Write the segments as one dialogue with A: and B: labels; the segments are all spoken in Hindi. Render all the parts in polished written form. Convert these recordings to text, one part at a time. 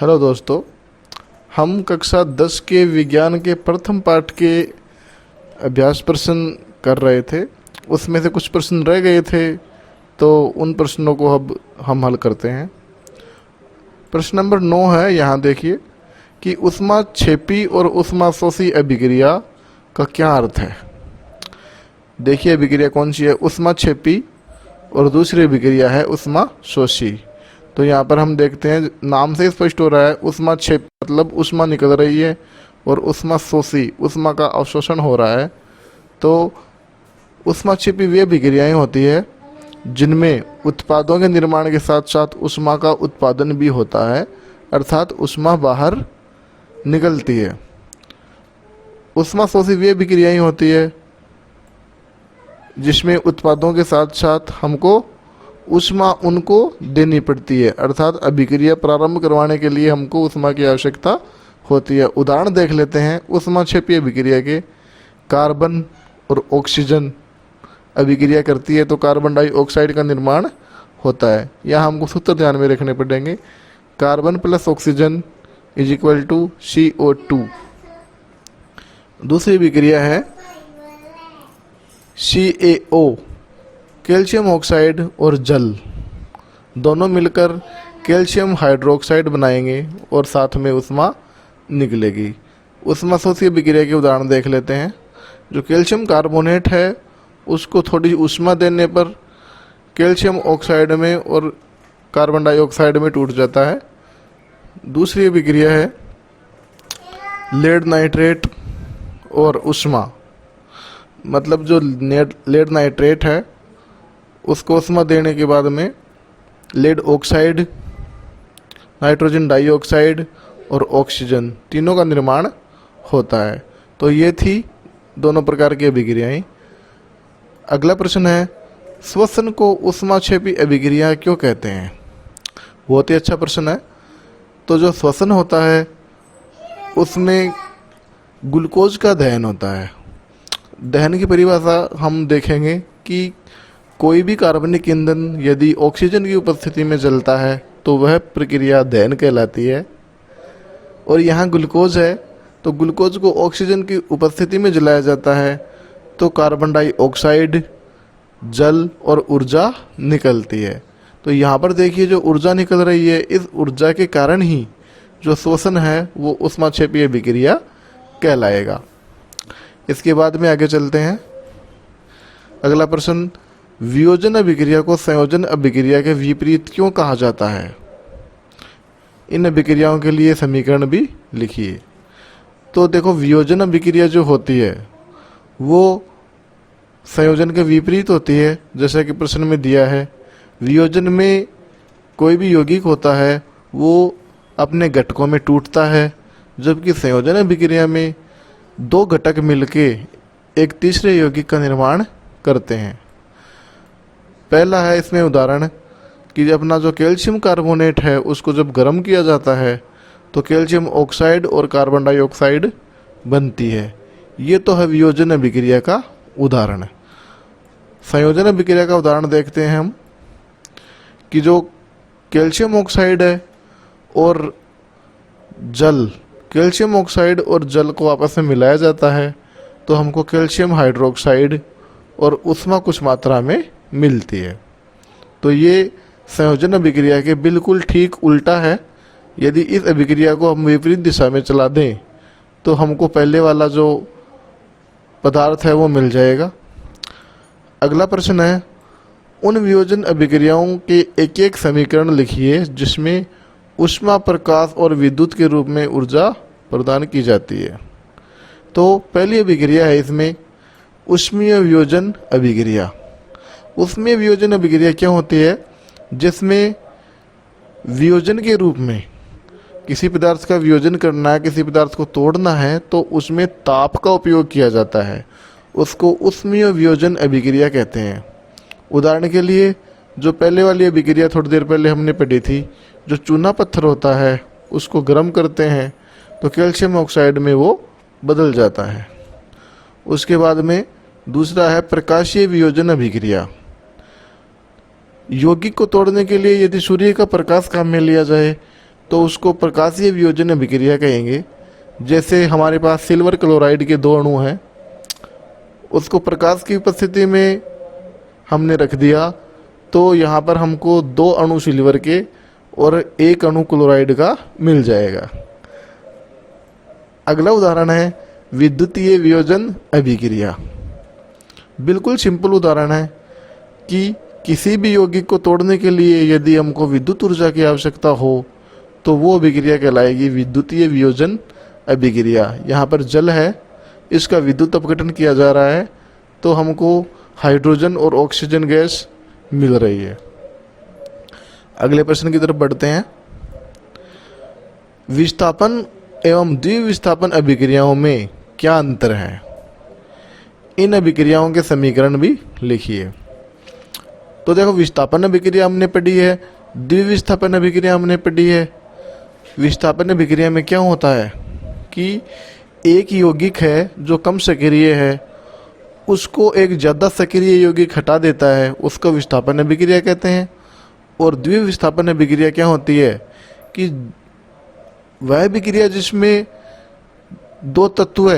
A: हेलो दोस्तों, हम कक्षा 10 के विज्ञान के प्रथम पाठ के अभ्यास प्रश्न कर रहे थे। उसमें से कुछ प्रश्न रह गए थे, तो उन प्रश्नों को अब हम हल करते हैं। प्रश्न नंबर 9 है, यहाँ देखिए कि ऊष्माक्षेपी और ऊष्माशोषी अभिक्रिया का क्या अर्थ है। देखिए अभिक्रिया कौन सी है, ऊष्माक्षेपी, और दूसरी अभिक्रिया है ऊष्माशोषी। तो यहाँ पर हम देखते हैं, नाम से स्पष्ट हो रहा है, ऊष्माक्षेप मतलब ऊष्मा निकल रही है, और ऊष्माशोषी ऊष्मा का अवशोषण हो रहा है। तो ऊष्माक्षेपी वे अभिक्रियाएं होती है जिनमें उत्पादों के निर्माण के साथ साथ ऊष्मा का उत्पादन भी होता है, अर्थात ऊष्मा बाहर निकलती है। ऊष्माशोषी वे अभिक्रियाएं होती है जिसमें उत्पादों के साथ साथ हमको ऊष्मा उनको देनी पड़ती है, अर्थात अभिक्रिया प्रारंभ करवाने के लिए हमको ऊष्मा की आवश्यकता होती है। उदाहरण देख लेते हैं ऊष्माक्षेपी अभिक्रिया के। कार्बन और ऑक्सीजन अभिक्रिया करती है तो कार्बन डाइऑक्साइड का निर्माण होता है। यहाँ हमको सूत्र ध्यान में रखने पड़ेंगे। Carbon plus oxygen is equal to CO2। दूसरी अभिक्रिया है CaO, कैल्शियम ऑक्साइड और जल दोनों मिलकर कैल्शियम हाइड्रोक्साइड बनाएंगे और साथ में ऊष्मा निकलेगी। ऊष्माशोषी अभिक्रिया के उदाहरण देख लेते हैं। जो कैल्शियम कार्बोनेट है उसको थोड़ी ऊष्मा देने पर कैल्शियम ऑक्साइड में और कार्बन डाइऑक्साइड में टूट जाता है। दूसरी अभिक्रिया है लेड नाइट्रेट और ऊष्मा, मतलब जो लेड नाइट्रेट है उसको ऊष्मा देने के बाद में लेड ऑक्साइड, नाइट्रोजन डाइऑक्साइड और ऑक्सीजन तीनों का निर्माण होता है। तो ये थी दोनों प्रकार की अभिक्रियाएं। अगला प्रश्न है, श्वसन को ऊष्माक्षेपी अभिक्रिया क्यों कहते हैं। बहुत ही अच्छा प्रश्न है। तो जो श्वसन होता है उसमें ग्लूकोज का दहन होता है। दहन की परिभाषा हम देखेंगे कि कोई भी कार्बनिक ईंधन यदि ऑक्सीजन की उपस्थिति में जलता है तो वह प्रक्रिया दहन कहलाती है। और यहाँ ग्लूकोज है तो ग्लूकोज को ऑक्सीजन की उपस्थिति में जलाया जाता है तो कार्बन डाइऑक्साइड, जल और ऊर्जा निकलती है। तो यहाँ पर देखिए जो ऊर्जा निकल रही है, इस ऊर्जा के कारण ही जो श्वसन है वो ऊष्माक्षेपी अभिक्रिया कहलाएगा। इसके बाद में आगे चलते हैं। अगला प्रश्न, वियोजन अभिक्रिया को संयोजन अभिक्रिया के विपरीत क्यों कहा जाता है। इन अभिक्रियाओं के लिए समीकरण भी लिखिए। तो देखो वियोजन अभिक्रिया जो होती है वो संयोजन के विपरीत होती है। जैसा कि प्रश्न में दिया है, वियोजन में कोई भी यौगिक होता है वो अपने घटकों में टूटता है, जबकि संयोजन अभिक्रिया में दो घटक मिलके एक तीसरे यौगिक का निर्माण करते हैं। पहला है इसमें उदाहरण कि अपना जो कैल्शियम कार्बोनेट है उसको जब गर्म किया जाता है तो कैल्शियम ऑक्साइड और कार्बन डाइऑक्साइड बनती है। ये तो है वियोजन अभिक्रिया का उदाहरण। संयोजन अभिक्रिया का उदाहरण देखते हैं हम कि जो कैल्शियम ऑक्साइड है और जल, कैल्शियम ऑक्साइड और जल को आपस में मिलाया जाता है तो हमको कैल्शियम हाइड्रोक्साइड और ऊष्मा कुछ मात्रा में मिलती है। तो ये संयोजन अभिक्रिया के बिल्कुल ठीक उल्टा है। यदि इस अभिक्रिया को हम विपरीत दिशा में चला दें तो हमको पहले वाला जो पदार्थ है वो मिल जाएगा। अगला प्रश्न है, उन वियोजन अभिक्रियाओं के एक एक समीकरण लिखिए जिसमें ऊष्मा, प्रकाश और विद्युत के रूप में ऊर्जा प्रदान की जाती है। तो पहली अभिक्रिया है इसमें ऊष्मीय वियोजन अभिक्रिया। ऊष्मीय वियोजन अभिक्रिया क्या होती है, जिसमें वियोजन के रूप में किसी पदार्थ का वियोजन करना है, किसी पदार्थ को तोड़ना है तो उसमें ताप का उपयोग किया जाता है। उसको ऊष्मीय वियोजन अभिक्रिया कहते हैं। उदाहरण के लिए जो पहले वाली अभिक्रिया थोड़ी देर पहले हमने पढ़ी थी, जो चूना पत्थर होता है उसको गर्म करते हैं तो कैल्शियम ऑक्साइड में वो बदल जाता है। उसके बाद में दूसरा है प्रकाशीय वियोजन अभिक्रिया। यौगिक को तोड़ने के लिए यदि सूर्य का प्रकाश काम में लिया जाए तो उसको प्रकाशीय वियोजन अभिक्रिया कहेंगे। जैसे हमारे पास सिल्वर क्लोराइड के 2 अणु हैं, उसको प्रकाश की उपस्थिति में हमने रख दिया, तो यहाँ पर हमको 2 अणु सिल्वर के और 1 अणु क्लोराइड का मिल जाएगा। अगला उदाहरण है विद्युतीय वियोजन अभिक्रिया। बिल्कुल सिंपल उदाहरण है कि किसी भी यौगिक को तोड़ने के लिए यदि हमको विद्युत ऊर्जा की आवश्यकता हो तो वो अभिक्रिया कहलाएगी विद्युतीय वियोजन अभिक्रिया। यहाँ पर जल है, इसका विद्युत अपघटन किया जा रहा है, तो हमको हाइड्रोजन और ऑक्सीजन गैस मिल रही है। अगले प्रश्न की तरफ बढ़ते हैं। विस्थापन एवं द्विविस्थापन अभिक्रियाओं में क्या अंतर है? इन अभिक्रियाओं के समीकरण भी लिखिए। तो देखो, विस्थापन अभिक्रिया हमने पढ़ी है, द्विविस्थापन अभिक्रिया हमने पढ़ी है। विस्थापन अभिक्रिया में क्या होता है कि एक यौगिक है जो कम सक्रिय है, उसको एक ज़्यादा सक्रिय यौगिक हटा देता है, उसको विस्थापन अभिक्रिया कहते हैं। और द्विविस्थापन अभिक्रिया क्या होती है कि वह अभिक्रिया जिसमें 2 तत्व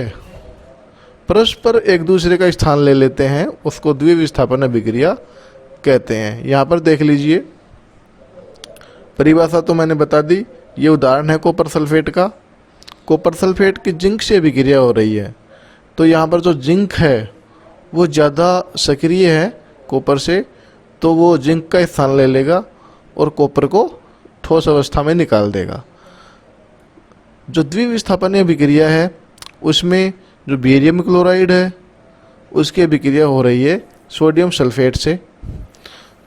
A: परस्पर एक दूसरे का स्थान ले लेते हैं, उसको द्विविस्थापन अभिक्रिया कहते हैं। यहाँ पर देख लीजिए, परिभाषा तो मैंने बता दी। ये उदाहरण है कॉपर सल्फेट का। कॉपर सल्फेट की जिंक से अभिक्रिया हो रही है, तो यहाँ पर जो जिंक है वो ज़्यादा सक्रिय है कॉपर से, तो वो जिंक का स्थान ले लेगा और कॉपर को ठोस अवस्था में निकाल देगा। जो द्विविस्थापन अभिक्रिया है उसमें जो बेरियम क्लोराइड है उसकी अभिक्रिया हो रही है सोडियम सल्फेट से,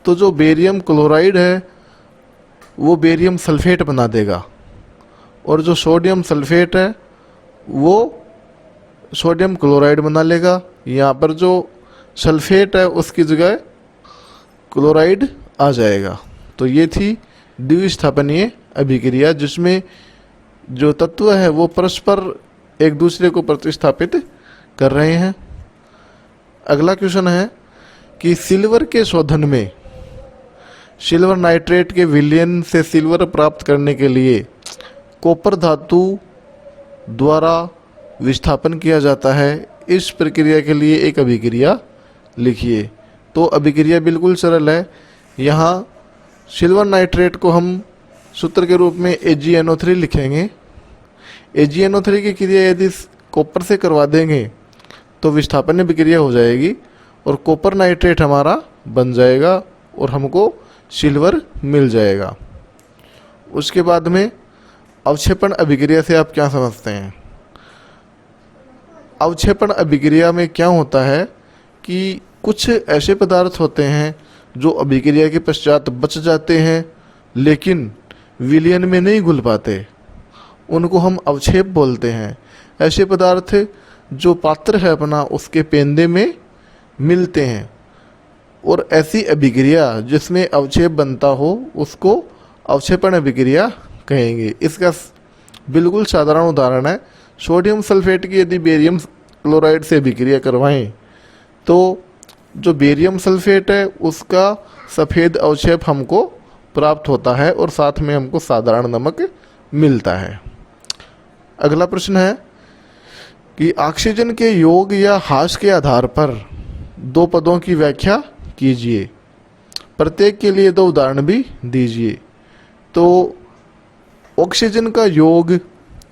A: तो जो बेरियम क्लोराइड है वो बेरियम सल्फेट बना देगा, और जो सोडियम सल्फेट है वो सोडियम क्लोराइड बना लेगा। यहाँ पर जो सल्फेट है उसकी जगह क्लोराइड आ जाएगा। तो ये थी द्विविस्थापनीय अभिक्रिया, जिसमें जो तत्व है वो परस्पर एक दूसरे को प्रतिस्थापित कर रहे हैं। अगला क्वेश्चन है कि सिल्वर के शोधन में सिल्वर नाइट्रेट के विलयन से सिल्वर प्राप्त करने के लिए कॉपर धातु द्वारा विस्थापन किया जाता है। इस प्रक्रिया के लिए एक अभिक्रिया लिखिए। तो अभिक्रिया बिल्कुल सरल है। यहाँ सिल्वर नाइट्रेट को हम सूत्र के रूप में AgNO3 लिखेंगे। AgNO3 की क्रिया यदि कॉपर से करवा देंगे तो विस्थापन अभिक्रिया हो जाएगी और कॉपर नाइट्रेट हमारा बन जाएगा और हमको सिल्वर मिल जाएगा। उसके बाद में अवक्षेपण अभिक्रिया से आप क्या समझते हैं? अवक्षेपण अभिक्रिया में क्या होता है कि कुछ ऐसे पदार्थ होते हैं जो अभिक्रिया के पश्चात बच जाते हैं लेकिन विलयन में नहीं घुल पाते, उनको हम अवक्षेप बोलते हैं। ऐसे पदार्थ जो पात्र है अपना उसके पेंदे में मिलते हैं, और ऐसी अभिक्रिया जिसमें अवक्षेप बनता हो उसको अवक्षेपण अभिक्रिया कहेंगे। इसका बिल्कुल साधारण उदाहरण है, सोडियम सल्फेट की यदि बेरियम क्लोराइड से अभिक्रिया करवाएं तो जो बेरियम सल्फेट है उसका सफ़ेद अवक्षेप हमको प्राप्त होता है और साथ में हमको साधारण नमक मिलता है। अगला प्रश्न है कि ऑक्सीजन के योग या ह्रास के आधार पर 2 पदों की व्याख्या कीजिए। प्रत्येक के लिए 2 उदाहरण भी दीजिए। तो ऑक्सीजन का योग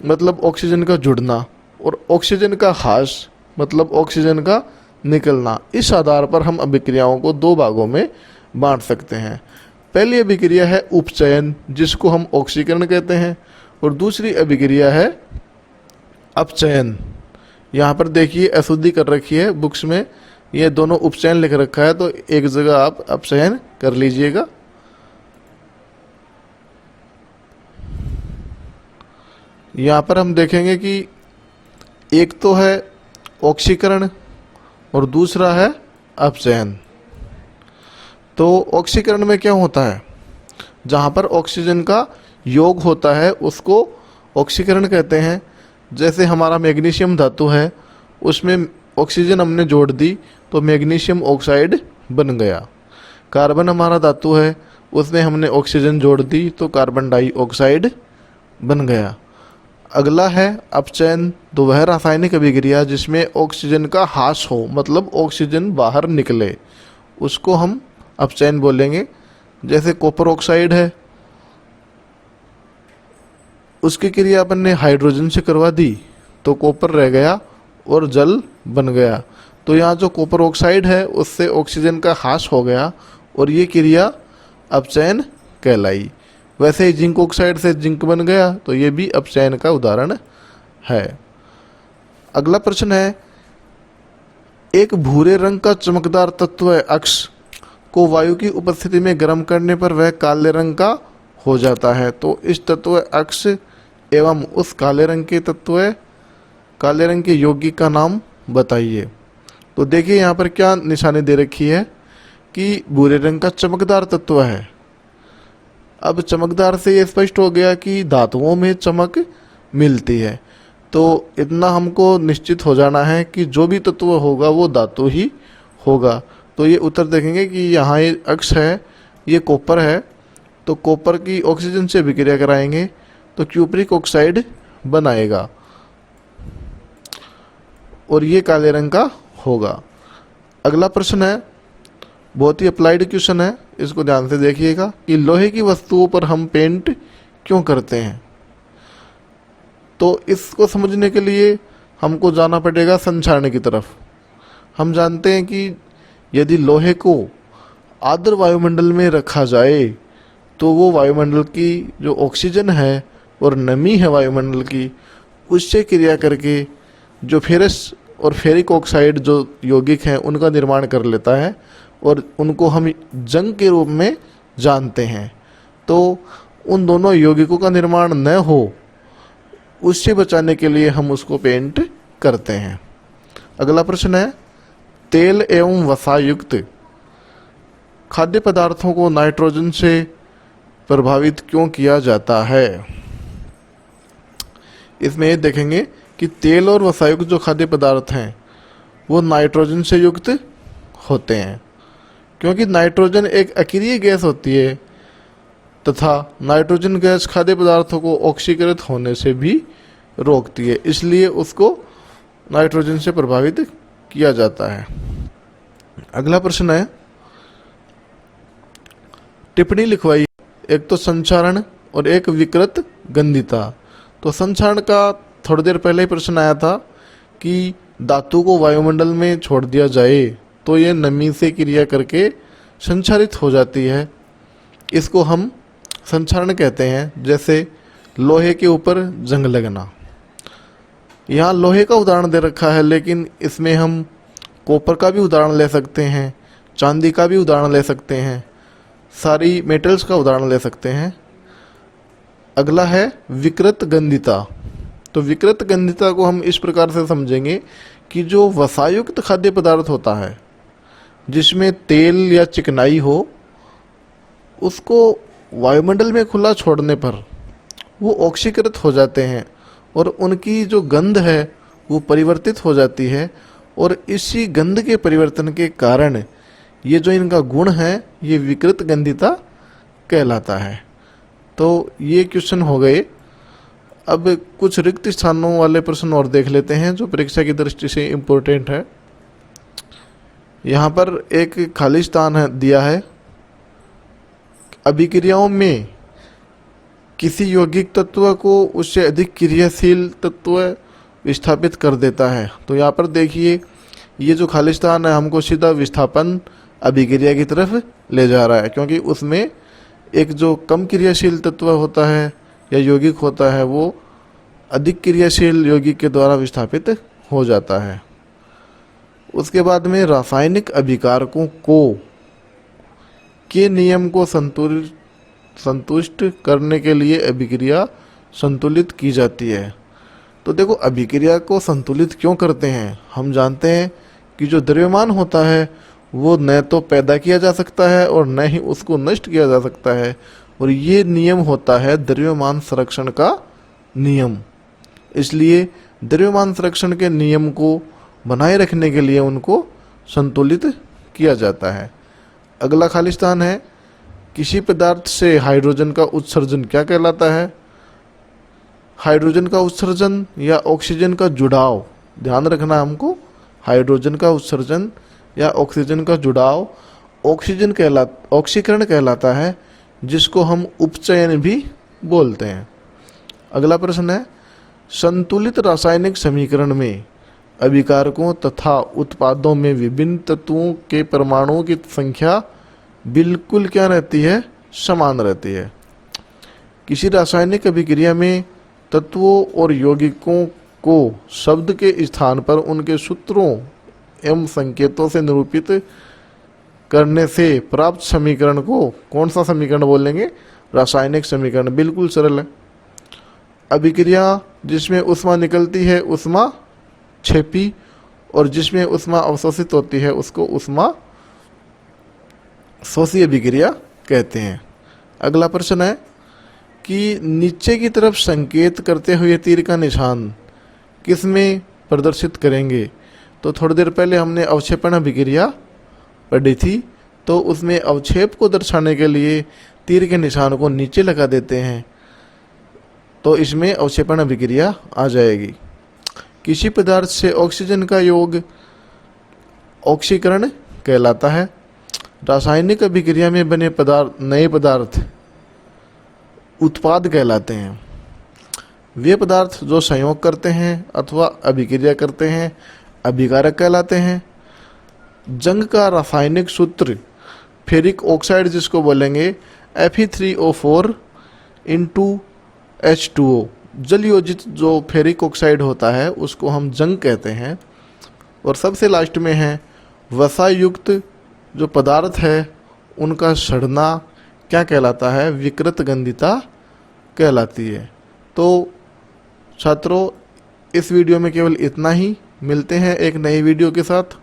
A: मतलब ऑक्सीजन का जुड़ना, और ऑक्सीजन का ह्रास मतलब ऑक्सीजन का निकलना। इस आधार पर हम अभिक्रियाओं को 2 भागों में बांट सकते हैं। पहली अभिक्रिया है उपचयन, जिसको हम ऑक्सीकरण कहते हैं, और दूसरी अभिक्रिया है अपचयन। यहाँ पर देखिए अशुद्धि कर रखी है बुक्स में, ये दोनों उपचयन लिख रखा है, तो एक जगह आप अपचयन कर लीजिएगा। यहाँ पर हम देखेंगे कि एक तो है ऑक्सीकरण और दूसरा है अपचयन। तो ऑक्सीकरण में क्या होता है, जहाँ पर ऑक्सीजन का योग होता है उसको ऑक्सीकरण कहते हैं। जैसे हमारा मैग्नीशियम धातु है, उसमें ऑक्सीजन हमने जोड़ दी तो मैग्नीशियम ऑक्साइड बन गया। कार्बन हमारा धातु है, उसमें हमने ऑक्सीजन जोड़ दी तो कार्बन डाइऑक्साइड बन गया। अगला है अपचयन, तो वह रासायनिक अभिक्रिया जिसमें ऑक्सीजन का ह्रास हो, मतलब ऑक्सीजन बाहर निकले, उसको हम अपचयन बोलेंगे। जैसे कॉपर ऑक्साइड है, उसकी क्रिया अपन ने हाइड्रोजन से करवा दी तो कॉपर रह गया और जल बन गया। तो यहाँ जो कॉपर ऑक्साइड है उससे ऑक्सीजन का ह्रास हो गया और ये क्रिया अपचयन कहलाई। वैसे ही जिंक ऑक्साइड से जिंक बन गया, तो ये भी अपचयन का उदाहरण है। अगला प्रश्न है, एक भूरे रंग का चमकदार तत्व अक्ष को वायु की उपस्थिति में गर्म करने पर वह काले रंग का हो जाता है। तो इस तत्व अक्ष एवं उस काले रंग के यौगिक का नाम बताइए। तो देखिए यहाँ पर क्या निशानी दे रखी है कि भूरे रंग का चमकदार तत्व है। अब चमकदार से ये स्पष्ट हो गया कि धातुओं में चमक मिलती है। तो इतना हमको निश्चित हो जाना है कि जो भी तत्व होगा वो धातु ही होगा। तो ये उत्तर देखेंगे कि यहाँ ये अक्ष है, ये कॉपर है, तो कॉपर की ऑक्सीजन से विक्रिया कराएंगे तो क्यूप्रिक ऑक्साइड बनाएगा और ये काले रंग का होगा। अगला प्रश्न है, बहुत ही अप्लाइड क्वेश्चन है, इसको ध्यान से देखिएगा कि लोहे की वस्तुओं पर हम पेंट क्यों करते हैं। तो इसको समझने के लिए हमको जाना पड़ेगा संक्षारण की तरफ। हम जानते हैं कि यदि लोहे को आर्द्र वायुमंडल में रखा जाए तो वो वायुमंडल की जो ऑक्सीजन है और नमी है वायुमंडल की, उससे क्रिया करके जो फेरस और फेरिक ऑक्साइड जो यौगिक हैं उनका निर्माण कर लेता है और उनको हम जंग के रूप में जानते हैं। तो उन दोनों यौगिकों का निर्माण न हो, उससे बचाने के लिए हम उसको पेंट करते हैं। अगला प्रश्न है, तेल एवं वसा युक्त खाद्य पदार्थों को नाइट्रोजन से प्रभावित क्यों किया जाता है। इसमें ये देखेंगे कि तेल और वसायुक्त जो खाद्य पदार्थ हैं वो नाइट्रोजन से युक्त होते हैं, क्योंकि नाइट्रोजन एक अक्रिय गैस होती है तथा नाइट्रोजन गैस खाद्य पदार्थों को ऑक्सीकृत होने से भी रोकती है, इसलिए उसको नाइट्रोजन से प्रभावित किया जाता है। अगला प्रश्न है, टिप्पणी लिखवाई, एक तो संक्षारण और एक विकृत गंधिता। तो संक्षारण का थोड़ी देर पहले ही प्रश्न आया था कि धातु को वायुमंडल में छोड़ दिया जाए तो ये नमी से क्रिया करके संक्षारित हो जाती है, इसको हम संक्षारण कहते हैं। जैसे लोहे के ऊपर जंग लगना, यहाँ लोहे का उदाहरण दे रखा है, लेकिन इसमें हम कॉपर का भी उदाहरण ले सकते हैं, चांदी का भी उदाहरण ले सकते हैं, सारी मेटल्स का उदाहरण ले सकते हैं। अगला है विकृत गंधिता। तो विकृत गंधिता को हम इस प्रकार से समझेंगे कि जो वसायुक्त खाद्य पदार्थ होता है जिसमें तेल या चिकनाई हो, उसको वायुमंडल में खुला छोड़ने पर वो ऑक्सीकृत हो जाते हैं और उनकी जो गंध है वो परिवर्तित हो जाती है, और इसी गंध के परिवर्तन के कारण ये जो इनका गुण है ये विकृत गंधिता कहलाता है। तो ये क्वेश्चन हो गए। अब कुछ रिक्त स्थानों वाले प्रश्न और देख लेते हैं जो परीक्षा की दृष्टि से इम्पोर्टेंट है। यहाँ पर एक खाली स्थान है दिया है, अभिक्रियाओं में किसी यौगिक तत्व को उससे अधिक क्रियाशील तत्व विस्थापित कर देता है। तो यहाँ पर देखिए ये जो खाली स्थान है हमको सीधा विस्थापन अभिक्रिया की तरफ ले जा रहा है, क्योंकि उसमें एक जो कम क्रियाशील तत्व होता है या यौगिक होता है वो अधिक क्रियाशील यौगिक के द्वारा विस्थापित हो जाता है। उसके बाद में रासायनिक अभिकारकों के नियम को संतुष्ट करने के लिए अभिक्रिया संतुलित की जाती है। तो देखो अभिक्रिया को संतुलित क्यों करते हैं। हम जानते हैं कि जो द्रव्यमान होता है वो न तो पैदा किया जा सकता है और न ही उसको नष्ट किया जा सकता है, और ये नियम होता है द्रव्यमान संरक्षण का नियम। इसलिए द्रव्यमान संरक्षण के नियम को बनाए रखने के लिए उनको संतुलित किया जाता है। अगला खाली स्थान है, किसी पदार्थ से हाइड्रोजन का उत्सर्जन क्या कहलाता है। हाइड्रोजन का उत्सर्जन या ऑक्सीजन का जुड़ाव, ध्यान रखना हमको, हाइड्रोजन का उत्सर्जन या ऑक्सीजन का जुड़ाव ऑक्सीकरण कहलाता है, जिसको हम उपचयन भी बोलते हैं। अगला प्रश्न है, संतुलित रासायनिक समीकरण में अभिकारकों तथा उत्पादों में विभिन्न तत्वों के परमाणुओं की संख्या बिल्कुल क्या रहती है, समान रहती है। किसी रासायनिक अभिक्रिया में तत्वों और यौगिकों को शब्द के स्थान पर उनके सूत्रों एवं संकेतों से निरूपित करने से प्राप्त समीकरण को कौन सा समीकरण बोलेंगे, रासायनिक समीकरण। बिल्कुल सरल है। अभिक्रिया जिसमें ऊष्मा निकलती है ऊष्मा क्षेपी, और जिसमें ऊष्मा अवशोषित होती है उसको ऊष्मा शोषी अभिक्रिया कहते हैं। अगला प्रश्न है कि नीचे की तरफ संकेत करते हुए तीर का निशान किस में प्रदर्शित करेंगे। तो थोड़ी देर पहले हमने अवक्षेपण अभिक्रिया पढ़ी थी, तो उसमें अवक्षेप को दर्शाने के लिए तीर के निशान को नीचे लगा देते हैं, तो इसमें अवक्षेपण अभिक्रिया आ जाएगी। किसी पदार्थ से ऑक्सीजन का योग ऑक्सीकरण कहलाता है। रासायनिक अभिक्रिया में बने नए पदार्थ उत्पाद कहलाते हैं। वे पदार्थ जो संयोग करते हैं अथवा अभिक्रिया करते हैं अभिकारक कहलाते हैं। जंग का रासायनिक सूत्र फेरिक ऑक्साइड जिसको बोलेंगे Fe3O4 H2O, जल योजित जो फेरिक ऑक्साइड होता है उसको हम जंग कहते हैं। और सबसे लास्ट में है वसा युक्त जो पदार्थ है उनका सड़ना क्या कहलाता है, विकृत गंधिता कहलाती है। तो छात्रों, इस वीडियो में केवल इतना ही। मिलते हैं एक नई वीडियो के साथ।